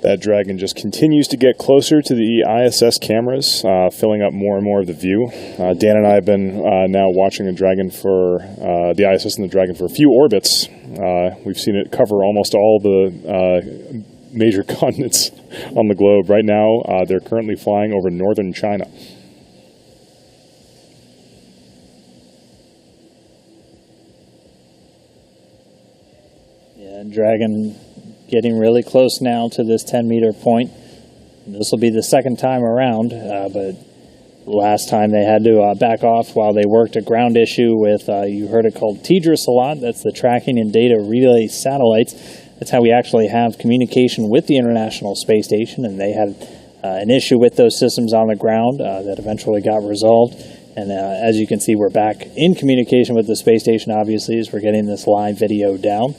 That Dragon just continues to get closer to the ISS cameras, filling up more and more of the view. Dan and I have been now watching the Dragon for the ISS and the Dragon for a few orbits. We've seen it cover almost all the major continents on the globe. Right now, they're currently flying over northern China. Yeah, Dragon getting really close now to this 10-meter point. This will be the second time around, but last time they had to back off while they worked a ground issue with, you heard it called TDRS a lot. That's the Tracking and Data Relay Satellites. That's how we actually have communication with the International Space Station, and they had an issue with those systems on the ground that eventually got resolved. And as you can see, we're back in communication with the space station, obviously, as we're getting this live video down.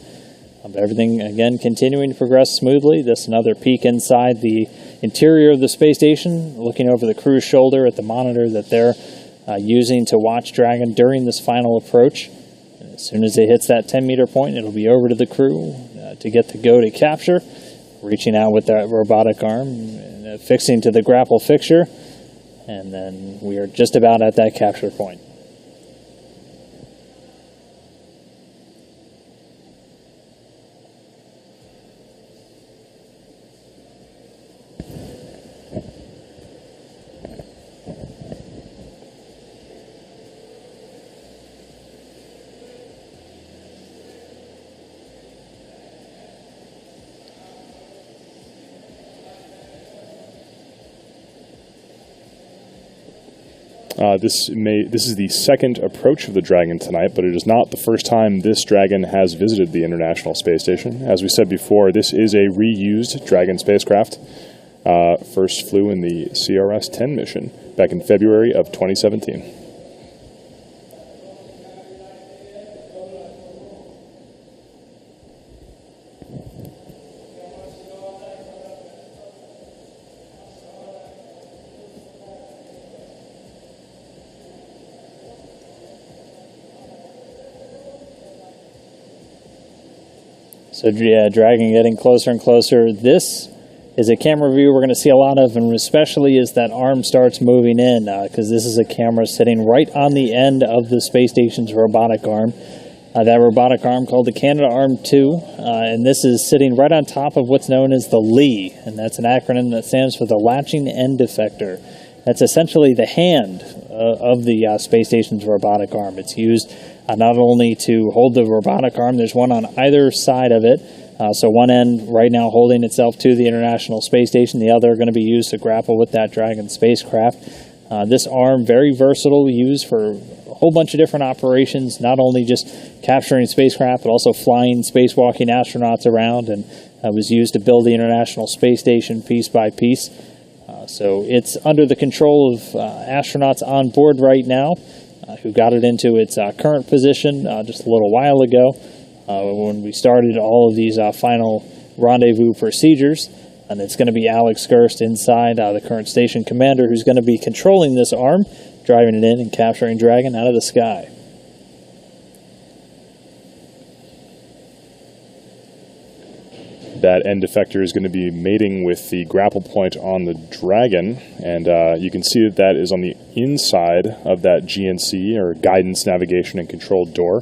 Everything, again, continuing to progress smoothly. This another peek inside the interior of the space station, looking over the crew's shoulder at the monitor that they're using to watch Dragon during this final approach. And as soon as it hits that 10-meter point, it'll be over to the crew to get the go to capture, reaching out with that robotic arm, and fixing to the grapple fixture, and then we are just about at that capture point. This is the second approach of the Dragon tonight, but it is not the first time this Dragon has visited the International Space Station. As we said before, this is a reused Dragon spacecraft. First flew in the CRS-16 mission back in February of 2017. So yeah, Dragon getting closer and closer. This is a camera view we're going to see a lot of, and especially as that arm starts moving in, because this is a camera sitting right on the end of the space station's robotic arm. That robotic arm called the Canadarm2, and this is sitting right on top of what's known as the LEE, and that's an acronym that stands for the Latching End Effector. That's essentially the hand of the space station's robotic arm. It's used not only to hold the robotic arm, there's one on either side of it. So one end right now holding itself to the International Space Station, the other going to be used to grapple with that Dragon spacecraft. This arm, very versatile, used for a whole bunch of different operations, not only just capturing spacecraft, but also flying spacewalking astronauts around, and was used to build the International Space Station piece by piece. So it's under the control of astronauts on board right now, who got it into its current position just a little while ago when we started all of these final rendezvous procedures. And it's going to be Alex Gerst inside, the current station commander, who's going to be controlling this arm, driving it in and capturing Dragon out of the sky. That end effector is going to be mating with the grapple point on the Dragon, and you can see that that is on the inside of that GNC, or Guidance, Navigation, and Control door.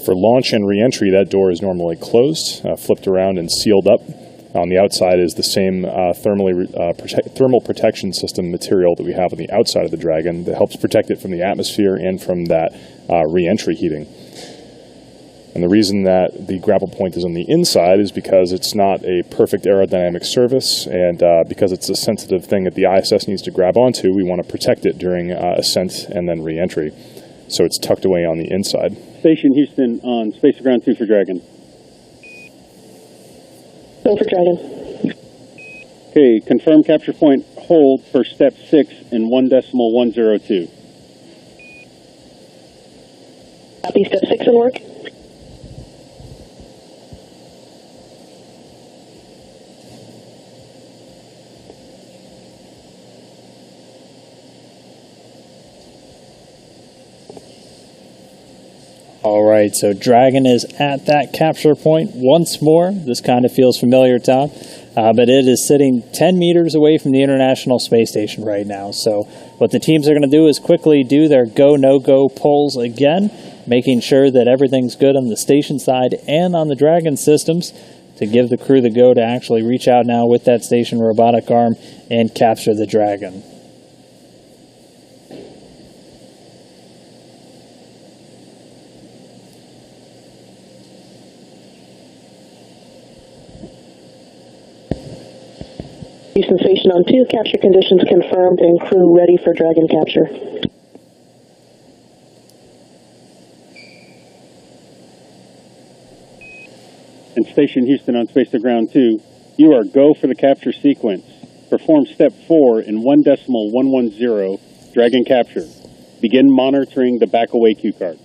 For launch and re-entry, that door is normally closed, flipped around and sealed up. On the outside is the same thermal protection system material that we have on the outside of the Dragon that helps protect it from the atmosphere and from that re-entry heating. And the reason that the grapple point is on the inside is because it's not a perfect aerodynamic surface, and because it's a sensitive thing that the ISS needs to grab onto, we want to protect it during ascent and then re-entry. So it's tucked away on the inside. Station Houston on Space to Ground 2 for Dragon. Go for Dragon. Okay, confirm capture point hold for step 6 in 1.102. Copy, step 6 in work. All right, so Dragon is at that capture point once more. This kind of feels familiar, Tom, but it is sitting 10 meters away from the International Space Station right now. So what the teams are going to do is quickly do their go, no-go polls again, making sure that everything's good on the station side and on the Dragon systems to give the crew the go to actually reach out now with that station robotic arm and capture the Dragon. Houston Station on 2, capture conditions confirmed and crew ready for Dragon capture. And Station Houston on Space to Ground 2, you are go for the capture sequence. Perform step 4 in 1.110, Dragon capture. Begin monitoring the back away cue card.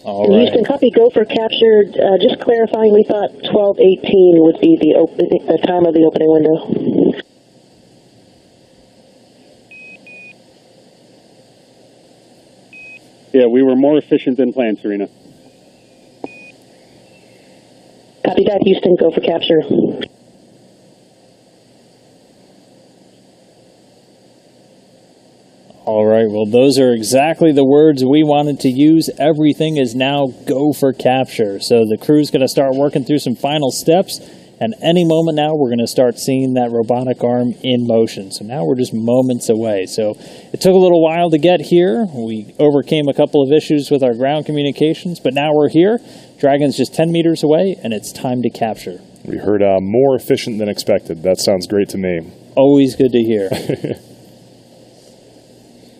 All right. Houston, copy, go for capture. Just clarifying, we thought 12:18 would be the time of the opening window. Yeah, we were more efficient than planned, Serena. Copy that, Houston, go for capture. All right, well, those are exactly the words we wanted to use. Everything is now go for capture. So the crew's going to start working through some final steps, and any moment now we're going to start seeing that robotic arm in motion. So now we're just moments away. So it took a little while to get here. We overcame a couple of issues with our ground communications, but now we're here. Dragon's just 10 meters away, and it's time to capture. We heard more efficient than expected. That sounds great to me. Always good to hear.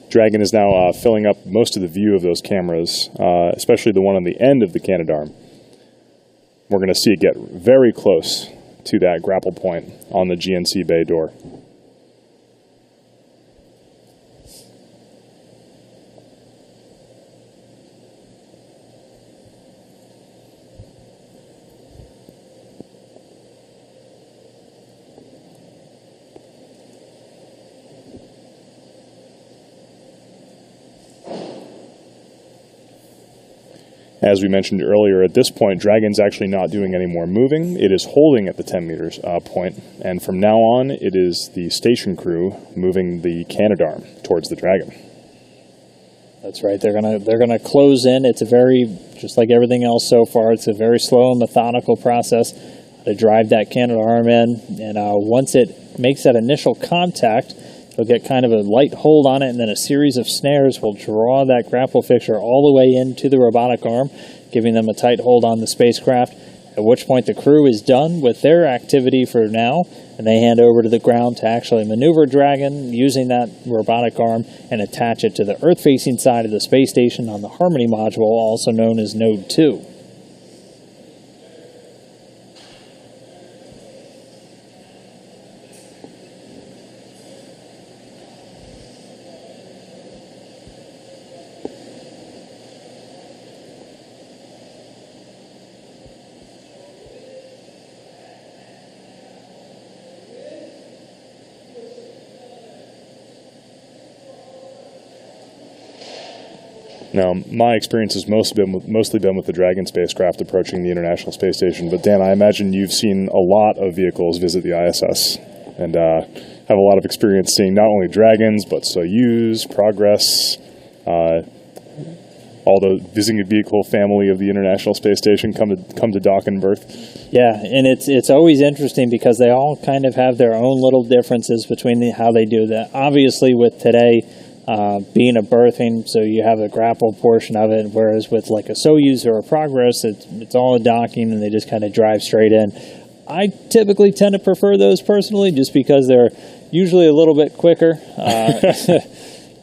Dragon is now filling up most of the view of those cameras, especially the one on the end of the Canadarm. We're going to see it get very close to that grapple point on the GNC bay door. As we mentioned earlier, at this point, Dragon's actually not doing any more moving. It is holding at the 10 meters point, and from now on, it is the station crew moving the Canadarm towards the Dragon. That's right. They're gonna close in. It's a very, just like everything else so far, it's a very slow and methodical process to drive that Canadarm in. And once it makes that initial contact, they'll get kind of a light hold on it, and then a series of snares will draw that grapple fixture all the way into the robotic arm, giving them a tight hold on the spacecraft, at which point the crew is done with their activity for now, and they hand over to the ground to actually maneuver Dragon using that robotic arm and attach it to the Earth-facing side of the space station on the Harmony module, also known as Node 2. Now, my experience has mostly been with the Dragon spacecraft approaching the International Space Station, but Dan, I imagine you've seen a lot of vehicles visit the ISS and have a lot of experience seeing not only Dragons, but Soyuz, Progress, all the visiting vehicle family of the International Space Station come to dock and berth. Yeah, and it's always interesting because they all kind of have their own little differences between how they do that. Obviously, with today being a berthing, so you have a grapple portion of it, whereas with like a Soyuz or a Progress, it's all a docking and they just kind of drive straight in. I typically tend to prefer those personally just because they're usually a little bit quicker.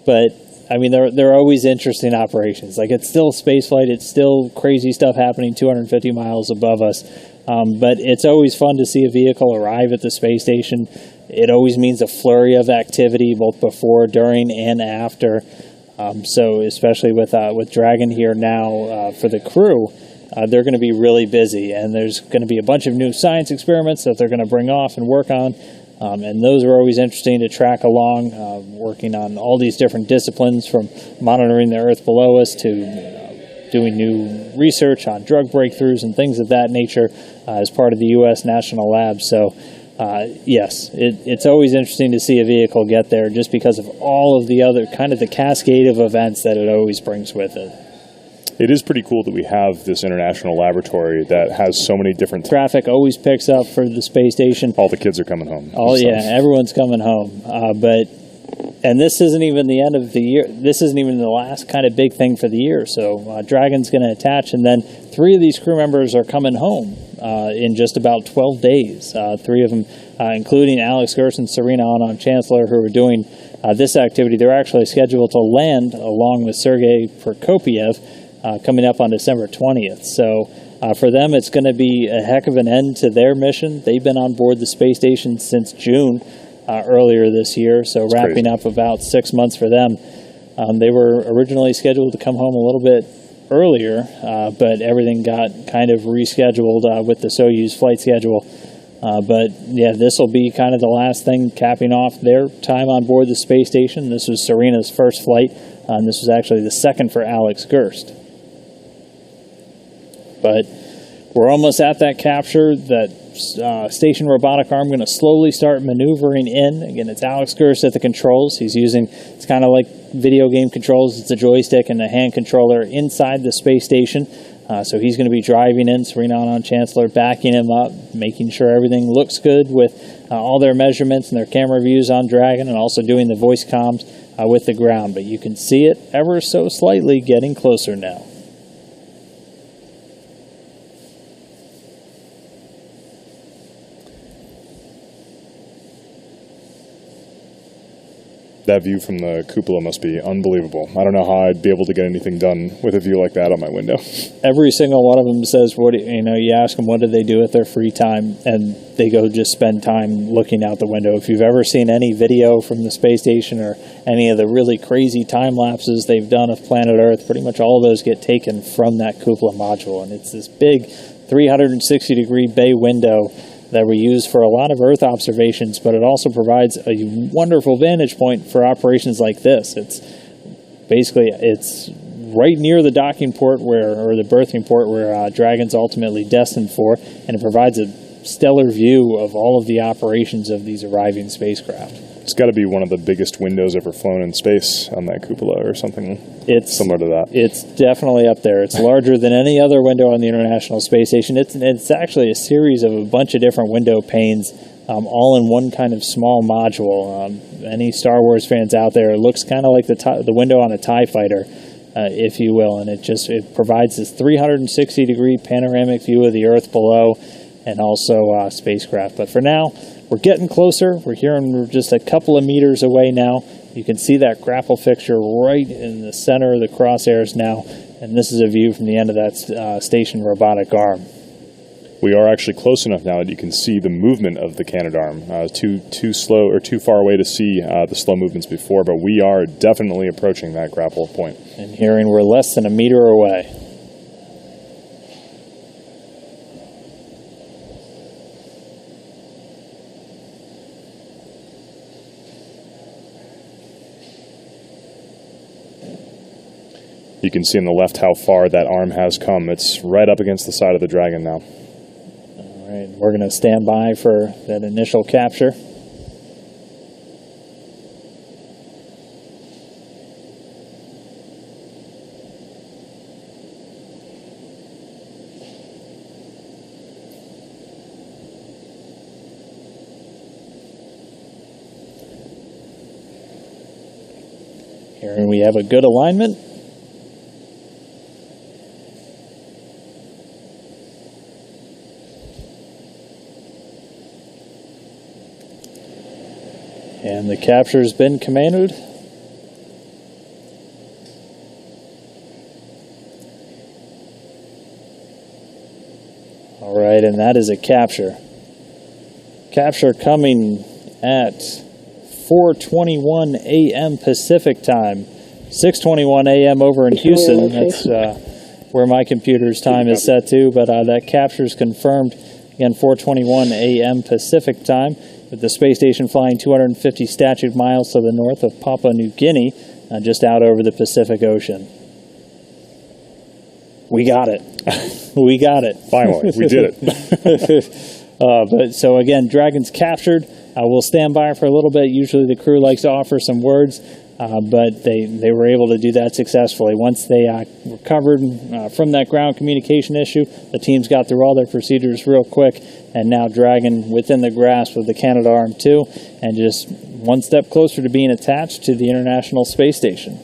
But I mean, they're always interesting operations. Like, it's still spaceflight, it's still crazy stuff happening 250 miles above us. But it's always fun to see a vehicle arrive at the space station. It always means a flurry of activity, both before, during, and after. So especially with Dragon here now for the crew, they're going to be really busy. And there's going to be a bunch of new science experiments that they're going to bring off and work on. And those are always interesting to track along, working on all these different disciplines, from monitoring the Earth below us to doing new research on drug breakthroughs and things of that nature as part of the U.S. National Lab. So, yes, it's always interesting to see a vehicle get there just because of all of the other kind of the cascade of events that it always brings with it. It is pretty cool that we have this international laboratory that has so many different... Traffic always picks up for the space station. All the kids are coming home. Oh, yeah, everyone's coming home. And this isn't even the end of the year. This isn't even the last kind of big thing for the year. So Dragon's going to attach, and then 3 of these crew members are coming home in just about 12 days. 3 of them, including Alex Gerst and Serena Anand-Chancellor, who are doing this activity. They're actually scheduled to land along with Sergei Prokopiev coming up on December 20th. So for them, it's going to be a heck of an end to their mission. They've been on board the space station since June earlier this year, so That's wrapping crazy. up about 6 months for them. They were originally scheduled to come home a little bit earlier, but everything got kind of rescheduled with the Soyuz flight schedule. But yeah, this will be kind of the last thing capping off their time on board the space station. This was Serena's first flight, and this was actually the second for Alex Gerst. But we're almost at that capture. That station robotic arm going to slowly start maneuvering in. Again, it's Alex Gerst at the controls. He's using, it's kind of like video game controls. It's a joystick and a hand controller inside the space station. So he's going to be driving in, Serena Anand-Chancellor backing him up, making sure everything looks good with all their measurements and their camera views on Dragon, and also doing the voice comms with the ground. But you can see it ever so slightly getting closer now. That view from the cupola must be unbelievable. I don't know how I'd be able to get anything done with a view like that on my window. Every single one of them says, you ask them what do they do with their free time, and they go just spend time looking out the window. If you've ever seen any video from the space station or any of the really crazy time lapses they've done of planet Earth, pretty much all of those get taken from that cupola module. And it's this big 360-degree bay window that we use for a lot of Earth observations, but it also provides a wonderful vantage point for operations like this. It's right near the docking port or the berthing port where Dragon's ultimately destined for, and it provides a stellar view of all of the operations of these arriving spacecraft. It's got to be one of the biggest windows ever flown in space on that cupola or something similar to that. It's definitely up there. It's larger than any other window on the International Space Station. It's actually a series of a bunch of different window panes, all in one kind of small module. Any Star Wars fans out there, it looks kind of like the window on a TIE fighter, if you will, and it provides this 360-degree panoramic view of the Earth below and also spacecraft. But for now, we're getting closer. We're just a couple of meters away now. You can see that grapple fixture right in the center of the crosshairs now, and this is a view from the end of that station robotic arm. We are actually close enough now that you can see the movement of the Canadarm. Too slow or too far away to see the slow movements before, but we are definitely approaching that grapple point. And hearing we're less than a meter away. You can see on the left how far that arm has come. It's right up against the side of the Dragon now. All right, we're going to stand by for that initial capture. Here we have a good alignment. And the capture has been commanded. All right, and that is a capture. Capture coming at 4:21 a.m. Pacific time, 6:21 a.m. over in Houston. That's where my computer's time is set to, but that capture is confirmed. Again, 4:21 a.m. Pacific time. with the space station flying 250 statute miles to the north of Papua New Guinea, just out over the Pacific Ocean. We got it. We got it. Finally, we did it. But so again, Dragon's captured. We'll stand by for a little bit. Usually the crew likes to offer some words, but they were able to do that successfully. Once they recovered from that ground communication issue, the teams got through all their procedures real quick, and now Dragon within the grasp of the Canadarm2, and just one step closer to being attached to the International Space Station.